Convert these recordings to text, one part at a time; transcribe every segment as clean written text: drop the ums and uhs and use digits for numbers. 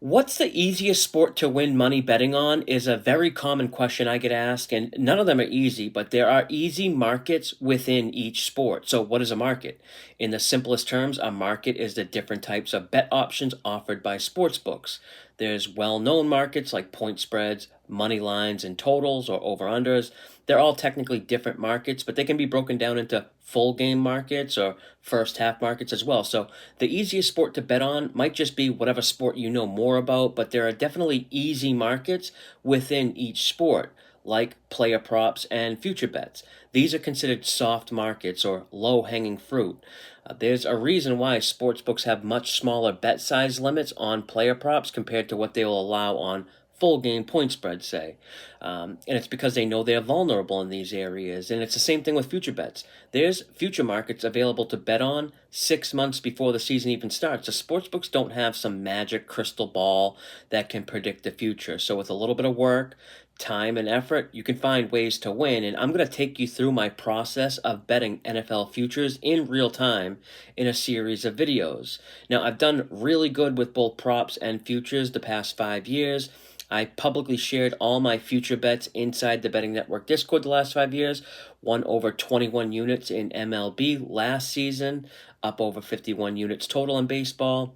What's the easiest sport to win money betting on is a very common question I get asked, and none of them are easy, but there are easy markets within each sport. So, what is a market? In the simplest terms, a market is the different types of bet options offered by sports books. There's well known markets like point spreads, money lines, and totals or over unders. They're all technically different markets, but they can be broken down into full game markets or first half markets as well. So, the easiest sport to bet on might just be whatever sport you know more about, but there are definitely easy markets within each sport, like player props and future bets. These are considered soft markets or low hanging fruit. There's a reason why sports books have much smaller bet size limits on player props compared to what they will allow on full game point spreads, say. And it's because they know they're vulnerable in these areas. And it's the same thing with future bets. There's future markets available to bet on 6 months before the season even starts. The sportsbooks don't have some magic crystal ball that can predict the future. So, with a little bit of work, time, and effort, you can find ways to win. And I'm going to take you through my process of betting NFL futures in real time in a series of videos. Now, I've done really good with both props and futures the past 5 years. I publicly shared all my future bets inside the Betting Network Discord the last 5 years. Won over 21 units in MLB last season, up over 51 units total in baseball.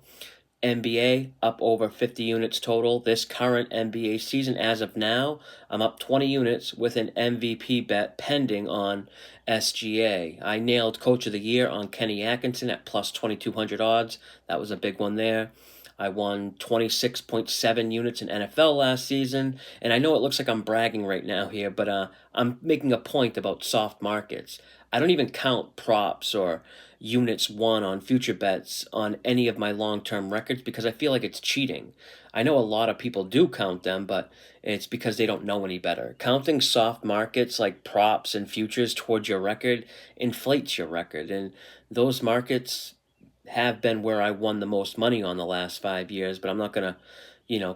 NBA up over 50 units total. This current NBA season, as of now, I'm up 20 units with an MVP bet pending on SGA. I nailed Coach of the Year on Kenny Atkinson at plus 2,200 odds. That was a big one there. I won 26.7 units in NFL last season. And I know it looks like I'm bragging right now here, but I'm making a point about soft markets. I don't even count props or units won on future bets on any of my long term records because I feel like it's cheating. I know a lot of people do count them, but it's because they don't know any better. Counting soft markets like props and futures towards your record inflates your record. And those markets have been where I won the most money on the last 5 years, but I'm not going to,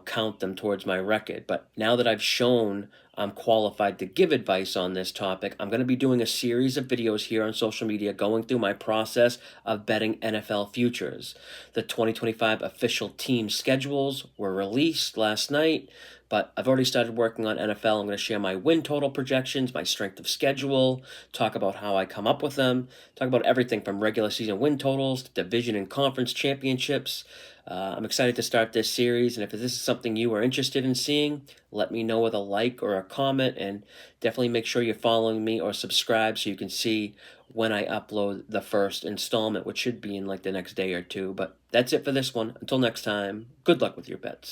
count them towards my record. But now that I've shown I'm qualified to give advice on this topic, I'm going to be doing a series of videos here on social media going through my process of betting NFL futures. The 2025 official team schedules were released last night, but I've already started working on NFL. I'm going to share my win total projections, my strength of schedule, talk about how I come up with them, talk about everything from regular season win totals to division and conference championships. I'm excited to start this series, and if this is something you are interested in seeing, let me know with a like or a comment, and definitely make sure you're following me or subscribe so you can see when I upload the first installment, which should be in like the next day or two. But that's it for this one. Until next time, good luck with your bets.